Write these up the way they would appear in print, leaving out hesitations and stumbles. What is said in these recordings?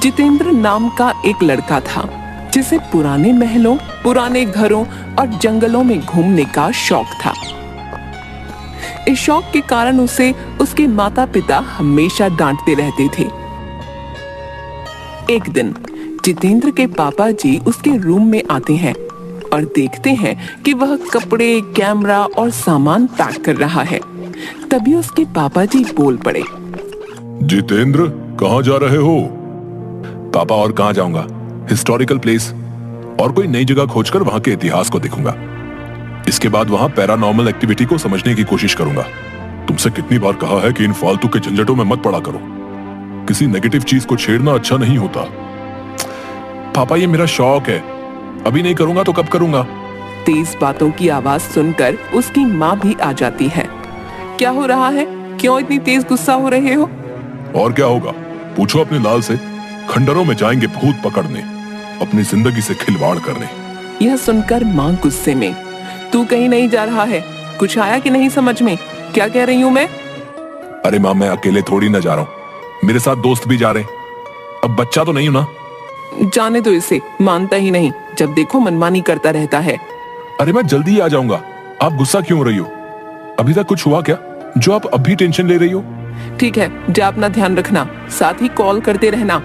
जितेंद्र नाम का एक लड़का था जिसे पुराने महलों, पुराने घरों और जंगलों में घूमने का शौक था। इस शौक के कारण उसे उसके माता पिता हमेशा डांटते रहते थे। एक दिन जितेंद्र के पापा जी उसके रूम में आते हैं और देखते हैं कि वह कपड़े, कैमरा और सामान पैक कर रहा है। तभी उसके पापा जी बोल पड़े, जितेंद्र, कहाँ जा रहे हो? पापा, और कहाँ जाऊंगा, हिस्टोरिकल प्लेस और कोई नई जगह खोजकर वहां के इतिहास को देखूंगा। इसके बाद वहां पैरानॉर्मल एक्टिविटी को समझने की कोशिश करूंगा। तुमसे कितनी बार कहा है कि इन फालतू के झंझटों में मत पड़ा करो। किसी नेगेटिव चीज को छेड़ना अच्छा नहीं होता। पापा, ये मेरा शौक है, अभी नहीं करूंगा तो कब करूंगा? तेज बातों की आवाज सुनकर उसकी माँ भी आ जाती है। क्या हो रहा है? क्यों इतनी तेज गुस्सा हो रहे हो? और क्या होगा, पूछो अपने लाल से। खंडरों में जाएंगे भूत पकड़ने, अपनी जिंदगी से खिलवाड़ करने। यह सुनकर माँ गुस्से में, तू कहीं नहीं जा रहा है, कुछ आया कि नहीं समझ में? क्या कह रही हूँ मैं? अरे माँ, मैं अकेले थोड़ी ना जा रहा हूँ, मेरे साथ दोस्त भी जा रहे हैं। अब बच्चा तो नहीं हूं ना। जाने दो इसे, मानता ही नहीं, जब देखो मनमानी करता रहता है। अरे मैं जल्दी ही आ जाऊंगा, आप गुस्सा क्यों हो रही हो? अभी तक कुछ हुआ क्या जो आप अभी टेंशन ले रही हो? ठीक है, जा अपना ध्यान रखना, साथ ही कॉल करते रहना।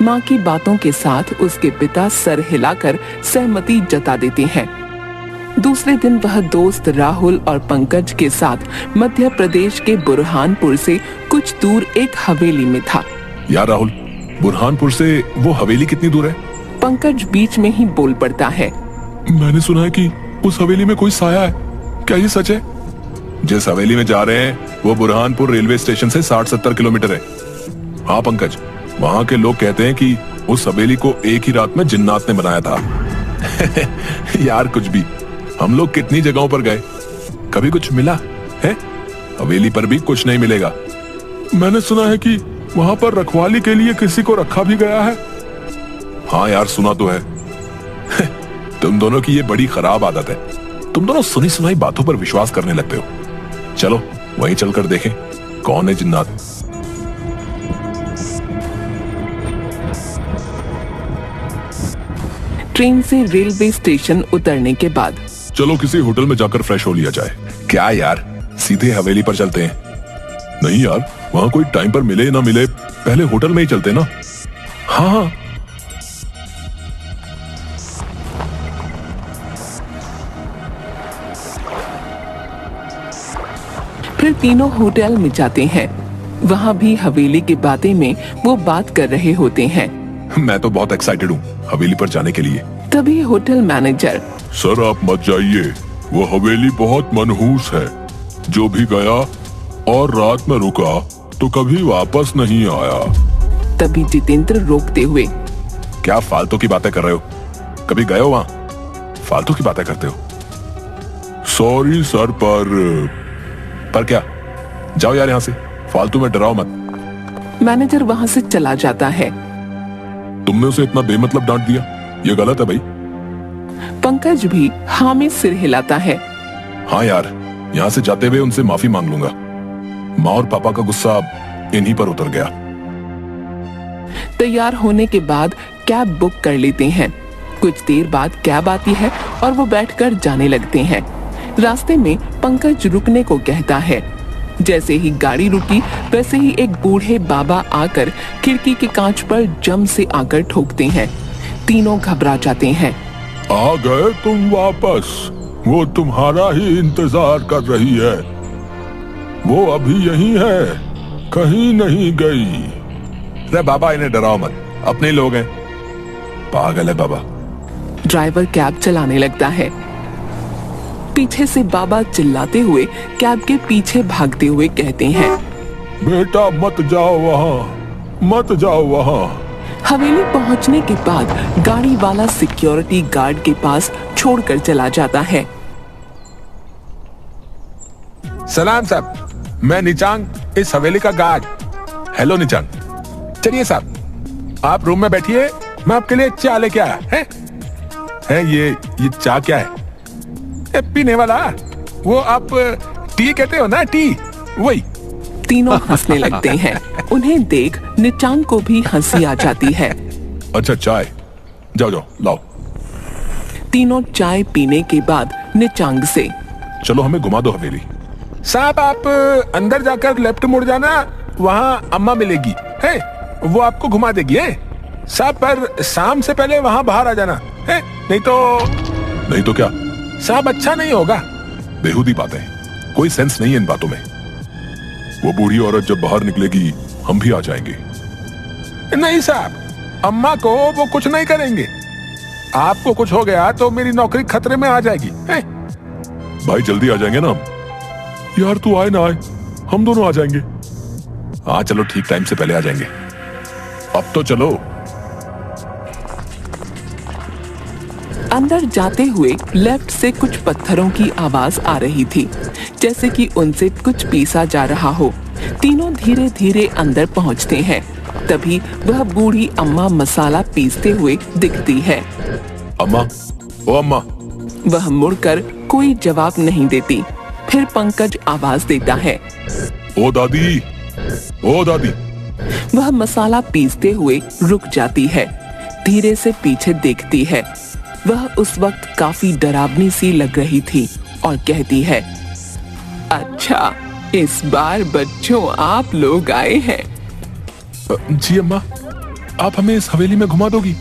माँ की बातों के साथ उसके पिता सर हिलाकर सहमति जता देते हैं। दूसरे दिन वह दोस्त राहुल और पंकज के साथ मध्य प्रदेश के बुरहानपुर से कुछ दूर एक हवेली में था। यार राहुल, बुरहानपुर से वो हवेली कितनी दूर है? पंकज बीच में ही बोल पड़ता है, मैंने सुना है कि उस हवेली में कोई साया है, क्या ये सच है? जिस हवेली में जा रहे हैं वो बुरहानपुर रेलवे स्टेशन से 60-70 किलोमीटर है। हाँ पंकज, वहाँ के लोग कहते हैं कि उस हवेली को एक ही रात में जिन्नात ने बनाया था। यार कुछ भी, हम लोग कितनी जगहों पर गए, कभी कुछ मिला है? हवेली पर भी कुछ नहीं मिलेगा। मैंने सुना है कि वहाँ पर रखवाली के लिए किसी को रखा भी गया है। हाँ यार, सुना तो है। तुम दोनों की ये बड़ी खराब आदत है, तुम दोनों सुनी सुनाई बातों पर विश्वास करने लगते हो। चलो वहीं चलकर देखें कौन है जिन्नात। ट्रेन से रेलवे स्टेशन उतरने के बाद चलो किसी होटल में जाकर फ्रेश हो लिया जाए। क्या यार, सीधे हवेली पर चलते हैं? नहीं यार, वहाँ कोई टाइम पर मिले ना मिले, पहले होटल में ही चलते ना। हाँ। फिर तीनों होटल में जाते हैं। वहाँ भी हवेली के बारे में वो बात कर रहे होते हैं। मैं तो बहुत एक्साइटेड हूँ हवेली पर जाने के लिए। तभी होटल मैनेजर, सर आप मत जाइए, वो हवेली बहुत मनहूस है। जो भी गया और रात में रुका तो कभी वापस नहीं आया। तभी जितेंद्र रोकते हुए, क्या फालतू की बातें कर रहे हो? कभी गए हो वहाँ? फालतू की बातें करते हो। सॉरी सर, पर क्या? जाओ यार यहाँ से, फालतू में डराओ मत। मैनेजर वहाँ से चला जाता है। तुमने उसे इतना बेमतलब डांट दिया, ये गलत है भाई। पंकज भी हाँ में सिर हिलाता है। हाँ यार, यहाँ से जाते हुए उनसे माफी मांग लूंगा। माँ और पापा का गुस्सा इन्हीं पर उतर गया। तैयार होने के बाद कैब बुक कर लेते हैं। कुछ देर बाद कैब आती है और वो बैठकर जाने लगते हैं। रास्ते में पंकज रुकने को कहता है। जैसे ही गाड़ी रुकी वैसे ही एक बूढ़े बाबा आकर खिड़की के कांच पर जम से आकर ठोकते हैं। तीनों घबरा जाते हैं। आ गए तुम वापस, वो तुम्हारा ही इंतजार कर रही है। वो अभी यहीं है, कहीं नहीं गई। अरे बाबा, इन्हें डराओ मत, अपने लोग हैं। पागल है बाबा। ड्राइवर कैब चलाने लगता है। पीछे से बाबा चिल्लाते हुए कैब के पीछे भागते हुए कहते हैं, बेटा मत जाओ वहाँ, मत जाओ वहाँ। हवेली पहुँचने के बाद गाड़ी वाला सिक्योरिटी गार्ड के पास छोड़कर चला जाता है। सलाम साहब, मैं निचांग, इस हवेली का गार्ड। हेलो निचांग। चलिए साहब, आप रूम में बैठिए, मैं आपके लिए चाय लेके आया है। ये चाय क्या है? पीने वाला, वो आप टी कहते हो ना, टी, वही। तीनों हंसने लगते हैं। उन्हें देख निचांग को भी हंसी आ जाती है। अच्छा चाय, जाओ जाओ लाओ। तीनों चाय पीने के बाद निचांग से, चलो हमें घुमा दो हवेली। साहब आप अंदर जाकर लेफ्ट मुड़ जाना, वहाँ अम्मा मिलेगी है, वो आपको घुमा देगी है साहब, पर शाम से पहले वहाँ बाहर आ जाना है, नहीं तो क्या साहब अच्छा नहीं होगा। बेहुदी बातें, कोई सेंस नहीं है इन बातों में। वो बूढ़ी औरत जब बाहर निकलेगी हम भी आ जाएंगे। नहीं साहब, अम्मा को वो कुछ नहीं करेंगे, आपको कुछ हो गया तो मेरी नौकरी खतरे में आ जाएगी है? भाई जल्दी आ जाएंगे ना हम। यार तू आए ना आए, हम दोनों आ जाएंगे। हाँ चलो ठीक टाइम से पहले आ जाएंगे। अब तो चलो। अंदर जाते हुए लेफ्ट से कुछ पत्थरों की आवाज आ रही थी, जैसे कि उनसे कुछ पीसा जा रहा हो। तीनों धीरे धीरे अंदर पहुंचते हैं। तभी वह बूढ़ी अम्मा मसाला पीसते हुए दिखती है। अम्मा, ओ अम्मा। वह मुड़कर कोई जवाब नहीं देती। फिर पंकज आवाज देता है, ओ दादी, ओ दादी। वह मसाला पीसते हुए रुक जाती है, धीरे से पीछे देखती है। वह उस वक्त काफी डरावनी सी लग रही थी और कहती है, अच्छा इस बार बच्चों आप लोग आए हैं। जी अम्मा, आप हमें इस हवेली में घुमा दोगी?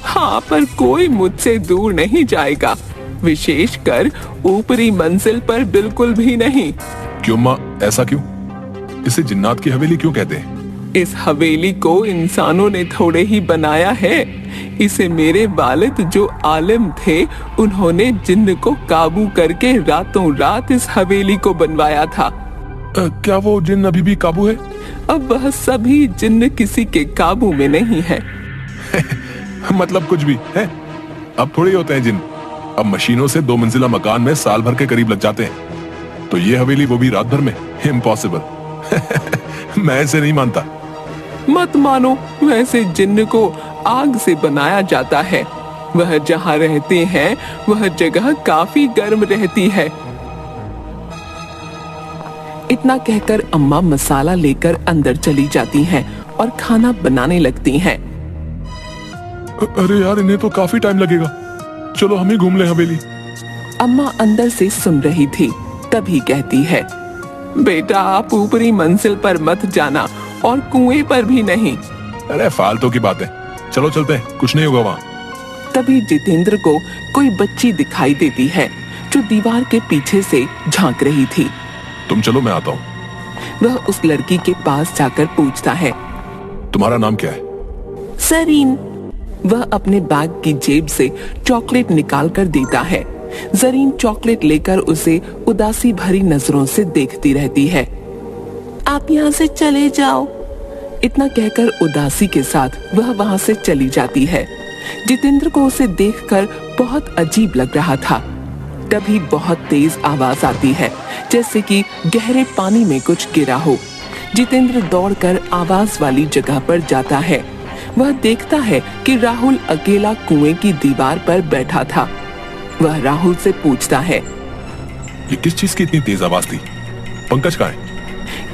हाँ, पर कोई मुझसे दूर नहीं जाएगा, विशेषकर ऊपरी मंजिल पर बिल्कुल भी नहीं। क्यों अम्मा, ऐसा क्यों? इसे जिन्नात की हवेली क्यों कहते हैं? इस हवेली को इंसानों ने थोड़े ही बनाया है। इसे मेरे वालिद जो आलिम थे, उन्होंने जिन्न को काबू करके रातों रात इस हवेली को बनवाया था। क्या वो जिन्न अभी भी काबू है? अब वह सभी जिन्न किसी के काबू में नहीं है। मतलब कुछ भी है? अब थोड़ी होते हैं जिन्न, अब मशीनों से 2 मंजिला मकान में साल भर के करीब लग जाते हैं। तो ये हवेली वो भी रात भर में? इम्पॉसिबल। मैं इसे नहीं मानता। मत मानो, वैसे जिन्न को आग से बनाया जाता है। वह जहाँ रहते हैं वह जगह काफी गर्म रहती है। इतना कहकर अम्मा मसाला लेकर अंदर चली जाती हैं और खाना बनाने लगती हैं। अरे यार, इन्हें तो काफी टाइम लगेगा, चलो हम ही घूम ले हवेली। अम्मा अंदर से सुन रही थी, तभी कहती है, बेटा आप ऊपरी मंजिल पर मत जाना और कुएं पर भी नहीं। अरे फालतू की बातें, चलो चलते हैं, कुछ नहीं होगा वहाँ। तभी जितेंद्र को कोई बच्ची दिखाई देती है जो दीवार के पीछे से झांक रही थी। तुम चलो, मैं आता हूँ। वह उस लड़की के पास जाकर पूछता है, तुम्हारा नाम क्या है? जरीन। वह अपने बैग की जेब से चॉकलेट निकाल कर देता है। जरीन चॉकलेट लेकर उसे उदासी भरी नजरों से देखती रहती है। आप यहाँ से चले जाओ। इतना कहकर उदासी के साथ वह वहाँ से चली जाती है। जितेंद्र को उसे देखकर बहुत अजीब लग रहा था। तभी बहुत तेज आवाज आती है, जैसे कि गहरे पानी में कुछ गिरा हो। जितेंद्र दौड़कर आवाज वाली जगह पर जाता है। वह देखता है कि राहुल अकेला कुएं की दीवार पर बैठा था। वह राहुल से पूछता है, ये किस चीज की इतनी तेज आवाज थी? पंकज कहाँ है?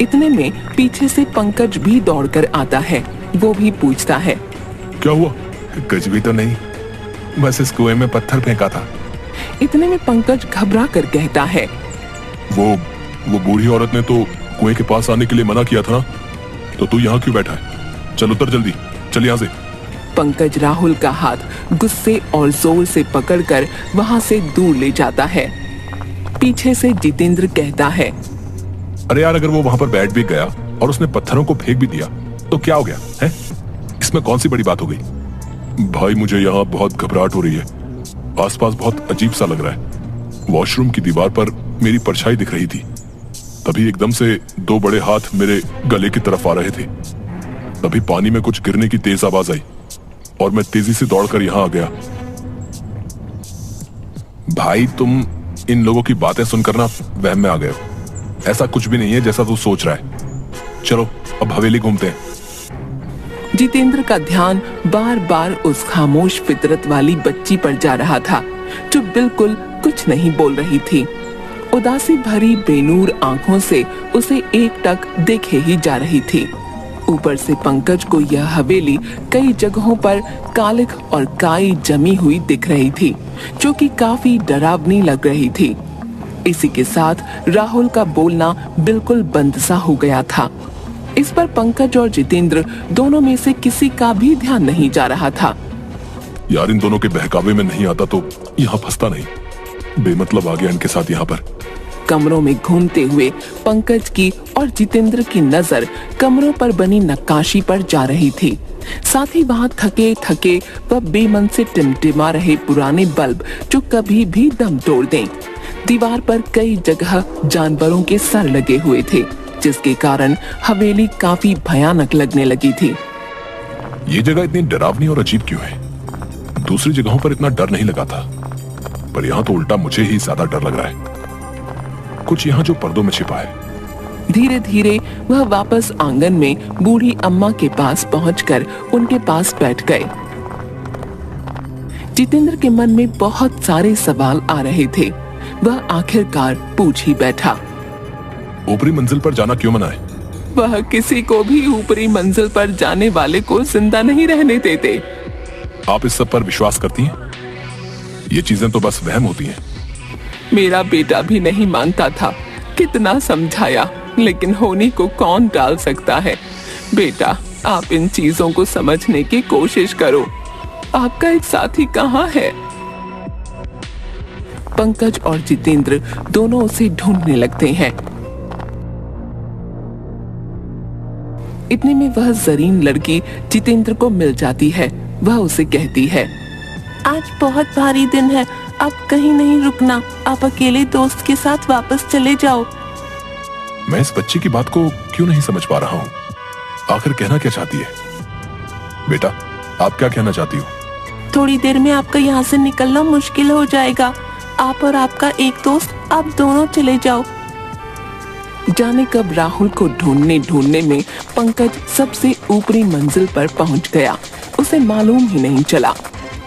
इतने में पीछे से पंकज भी दौड़कर आता है। वो भी पूछता है, क्या हुआ? कुछ भी तो नहीं, बस इस कुएं में पत्थर फेंका था। इतने में पंकज घबरा कर कहता है, वो बूढ़ी औरत ने तो कुएं के पास आने के लिए मना किया था ना, तो तू यहाँ क्यों बैठा है? चल उतर जल्दी, चल यहाँ से। पंकज राहुल का हाथ गुस्से और जोर से पकड़कर वहाँ से दूर ले जाता है। पीछे से जितेंद्र कहता है, अरे यार, अगर वो वहाँ पर बैठ भी गया और उसने पत्थरों को फेंक भी दिया तो क्या हो गया है? इसमें कौन सी बड़ी बात हो गई? भाई मुझे यहाँ बहुत घबराहट हो रही है, आसपास बहुत अजीब सा लग रहा है। वॉशरूम की दीवार पर मेरी परछाई दिख रही थी। तभी एकदम से 2 बड़े हाथ मेरे गले की तरफ आ रहे थे। तभी पानी में कुछ गिरने की तेज आवाज आई और मैं तेजी से दौड़कर यहाँ आ गया। भाई तुम इन लोगों की बातें सुनकर ना वहम में आ गए हो। ऐसा कुछ भी नहीं है जैसा तू सोच रहा है। चलो अब हवेली घूमते हैं। जितेंद्र का ध्यान बार बार उस खामोश फितरत वाली बच्ची पर जा रहा था जो बिल्कुल कुछ नहीं बोल रही थी। उदासी भरी बेनूर आंखों से उसे एकटक देखे ही जा रही थी। ऊपर से पंकज को यह हवेली कई जगहों पर कालिख और काई जमी हुई दिख रही थी, जो कि काफी डरावनी लग रही थी। इसी के साथ राहुल का बोलना बिल्कुल बंद सा हो गया था। इस पर पंकज और जितेंद्र दोनों में से किसी का भी ध्यान नहीं जा रहा था। यार इन दोनों के बहकावे में नहीं आता तो यहाँ फंसता नहीं, बेमतलब आ गया इनके साथ यहाँ पर। कमरों में घूमते हुए पंकज की और जितेंद्र की नजर कमरों पर बनी नक्काशी पर जा रही थी। साथ ही वहां थके थके व बेमन से टिमटिमा रहे पुराने बल्ब जो कभी भी दम तोड़ दें। दीवार पर कई जगह जानवरों के सर लगे हुए थे, जिसके कारण हवेली काफी भयानक लगने लगी थी। ये जगह इतनी डरावनी और अजीब क्यों है? दूसरी जगहों पर इतना डर नहीं लगा था, पर यहाँ तो उल्टा मुझे ही ज्यादा डर लग रहा है। कुछ यहाँ जो पर्दों में छिपा है। धीरे धीरे वह वापस आंगन में बूढ़ी अम्मा के पास पहुंचकर उनके पास बैठ गए। जितेंद्र के मन में बहुत सारे सवाल आ रहे थे। वह आखिरकार पूछ ही बैठा, ऊपरी मंजिल पर जाना क्यों मना है? वह किसी को भी ऊपरी मंजिल पर जाने वाले को जिंदा नहीं रहने देते। आप इस सब पर विश्वास करती हैं? ये चीजें तो बस वहम होती हैं। मेरा बेटा भी नहीं मानता था, कितना समझाया, लेकिन होनी को कौन टाल सकता है। बेटा, आप इन चीजों को समझने की कोशिश करो। आपका एक साथी कहाँ है? पंकज और जितेंद्र दोनों उसे ढूंढने लगते हैं। इतने में वह जरीन लड़की जितेंद्र को मिल जाती है। वह उसे कहती है, आज बहुत भारी दिन है, अब कहीं नहीं रुकना। आप अकेले दोस्त के साथ वापस चले जाओ। मैं इस बच्ची की बात को क्यों नहीं समझ पा रहा हूँ। आखिर कहना क्या चाहती है? बेटा, आप क्या कहना चाहती हो? थोड़ी देर में आपका यहाँ से निकलना मुश्किल हो जाएगा। आप और आपका एक दोस्त, आप दोनों चले जाओ। जाने कब राहुल को ढूंढने ढूंढने में पंकज सबसे ऊपरी मंजिल पर पहुंच गया। उसे मालूम ही नहीं चला।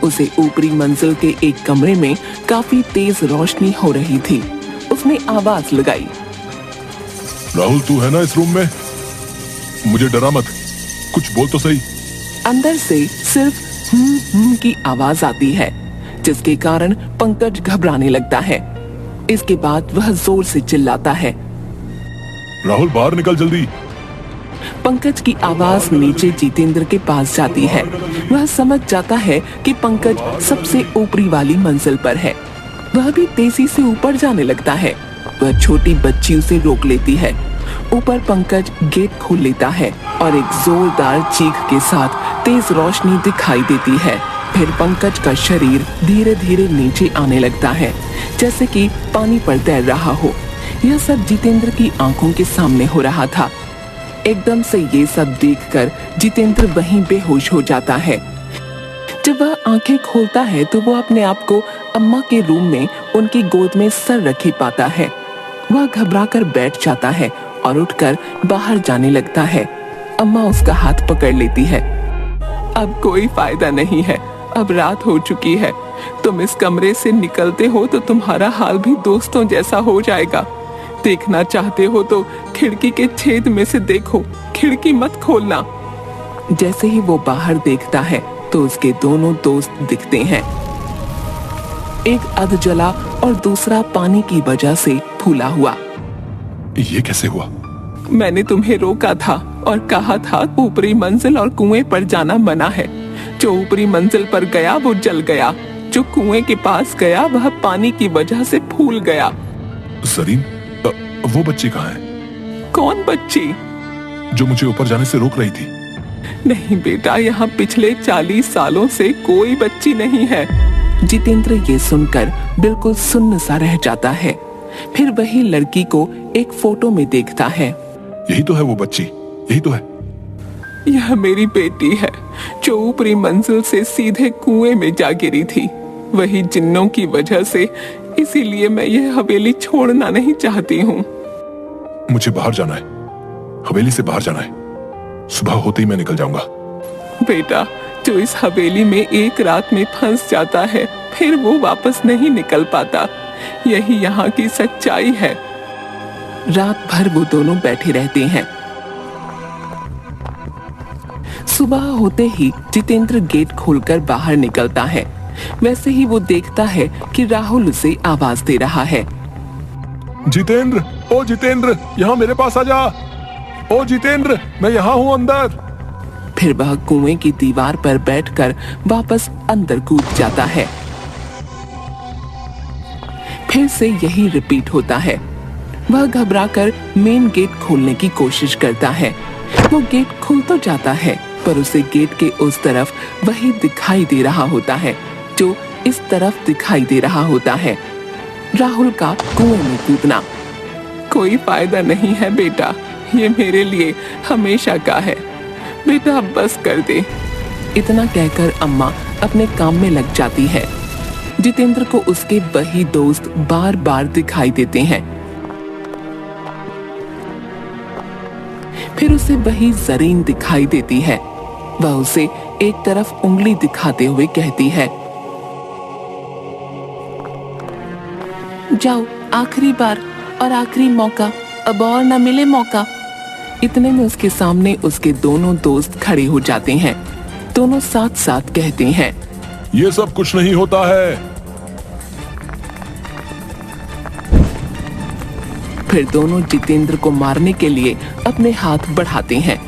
उसे ऊपरी मंजिल के एक कमरे में काफी तेज रोशनी हो रही थी। उसने आवाज लगाई, राहुल तू है ना इस रूम में? मुझे डरा मत, कुछ बोल तो सही। अंदर से सिर्फ की आवाज आती है, जिसके कारण पंकज घबराने लगता है। इसके बाद वह जोर से चिल्लाता है, राहुल बाहर निकल जल्दी। पंकज की आवाज नीचे जितेंद्र के पास जाती है। वह समझ जाता है कि पंकज सबसे ऊपरी वाली मंजिल पर है। वह भी तेजी से ऊपर जाने लगता है। वह छोटी बच्ची उसे रोक लेती है। ऊपर पंकज गेट खोल लेता है और एक जोरदार चीख के साथ तेज रोशनी दिखाई देती है। फिर पंकज का शरीर धीरे धीरे नीचे आने लगता है, जैसे कि पानी पर तैर रहा हो। यह सब जितेंद्र की आंखों के सामने हो रहा था। एकदम से ये सब देखकर जितेंद्र वहीं बेहोश हो जाता है। जब वह आंखें खोलता है तो वो अपने आप को अम्मा के रूम में उनकी गोद में सर रखे पाता है। वह घबराकर बैठ जाता है और उठकर बाहर जाने लगता है। अम्मा उसका हाथ पकड़ लेती है। अब कोई फायदा नहीं है, अब रात हो चुकी है। तुम इस कमरे से निकलते हो तो तुम्हारा हाल भी दोस्तों जैसा हो जाएगा। देखना चाहते हो तो खिड़की के छेद में से देखो, खिड़की मत खोलना। जैसे ही वो बाहर देखता है तो उसके दोनों दोस्त दिखते हैं। एक अधजला और दूसरा पानी की वजह से फूला हुआ। ये कैसे हुआ? मैंने तुम्हें रोका था और कहा था ऊपरी मंजिल और कुएं पर जाना मना है। जो ऊपरी मंजिल पर गया वो जल गया, जो कुएं के पास गया वह पानी की वजह से फूल गया। सरीन, वो बच्ची कहाँ है? कौन बच्ची? जो मुझे ऊपर जाने से रोक रही थी। नहीं बेटा, यहाँ पिछले 40 सालों से कोई बच्ची नहीं है। जितेंद्र ये सुनकर बिल्कुल सुन्न सा रह जाता है। फिर वही लड़की को एक फोटो में देखता है। यही तो है वो बच्ची, यही तो है। यह मेरी बेटी है जो ऊपरी मंजिल से सीधे कुएं में जा गिरी थी। वही जिन्नों की वजह से, इसीलिए मैं यह हवेली छोड़ना नहीं चाहती हूँ। मुझे बाहर जाना है, हवेली से बाहर जाना है। सुबह होते ही मैं निकल जाऊंगा। बेटा, जो इस हवेली में एक रात में फंस जाता है फिर वो वापस नहीं निकल पाता। यही यहाँ की सच्चाई है। रात भर वो दोनों बैठे रहते हैं। सुबह होते ही जितेंद्र गेट खोलकर बाहर निकलता है। वैसे ही वो देखता है कि राहुल उसे आवाज दे रहा है। जितेंद्र, ओ जितेंद्र, यहाँ मेरे पास आ जा। ओ जितेंद्र, मैं यहाँ हूँ अंदर। फिर वह कुएं की दीवार पर बैठकर वापस अंदर कूद जाता है। फिर से यही रिपीट होता है। वह घबराकर मेन गेट खोलने की कोशिश करता है। वो गेट खुल तो जाता है, पर उसे गेट के उस तरफ वही दिखाई दे रहा होता है जो इस तरफ दिखाई दे रहा होता है। राहुल का कुएं में कूदना। कोई फायदा नहीं है बेटा, ये मेरे लिए हमेशा का है। बेटा अब बस कर दे। इतना कहकर अम्मा अपने काम में लग जाती है। जितेंद्र को उसके वही दोस्त बार बार दिखाई देते हैं। फिर उसे वही जरीन दिखाई देती है। वह उसे एक तरफ उंगली दिखाते हुए कहती है, जाओ, आखिरी बार और आखिरी मौका, अब और न मिले मौका। इतने में उसके सामने उसके दोनों दोस्त खड़े हो जाते हैं। दोनों साथ साथ कहते हैं, ये सब कुछ नहीं होता है। फिर दोनों जितेंद्र को मारने के लिए अपने हाथ बढ़ाते हैं।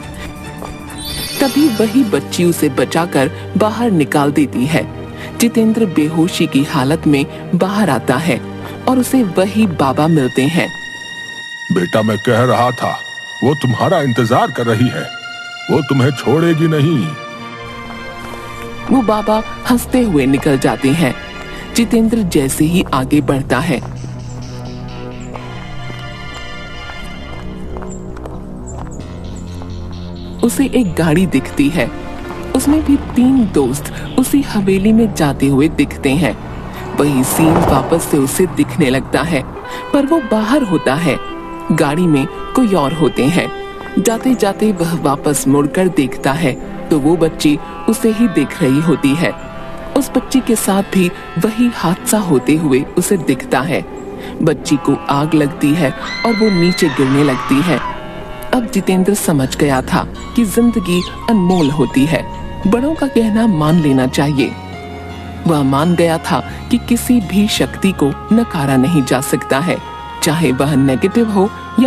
तभी वही बच्ची उसे बचाकर बाहर निकाल देती है। जितेंद्र बेहोशी की हालत में बाहर आता है और उसे वही बाबा मिलते हैं। बेटा, मैं कह रहा था, वो तुम्हारा इंतजार कर रही है, वो तुम्हें छोड़ेगी नहीं। वो बाबा हंसते हुए निकल जाते हैं। जितेंद्र जैसे ही आगे बढ़ता है, उसे एक गाड़ी दिखती है। उसमें भी 3 दोस्त उसी हवेली में जाते हुए दिखते हैं। वही सीन वापस से उसे दिखने लगता है, पर वो बाहर होता है। गाड़ी में कोई और होते हैं। जाते जाते वह वापस मुड़कर देखता है तो वो बच्ची उसे ही देख रही होती है। उस बच्ची के साथ भी वही हादसा होते हुए उसे दिखता है। बच्ची को आग लगती है और वो नीचे गिरने लगती है। अब जितेंद्र समझ गया था कि जिंदगी अनमोल होती है, बड़ों का कहना मान लेना चाहिए। वह मान गया था कि किसी भी शक्ति को नकारा नहीं जा सकता है, चाहे वह नेगेटिव हो या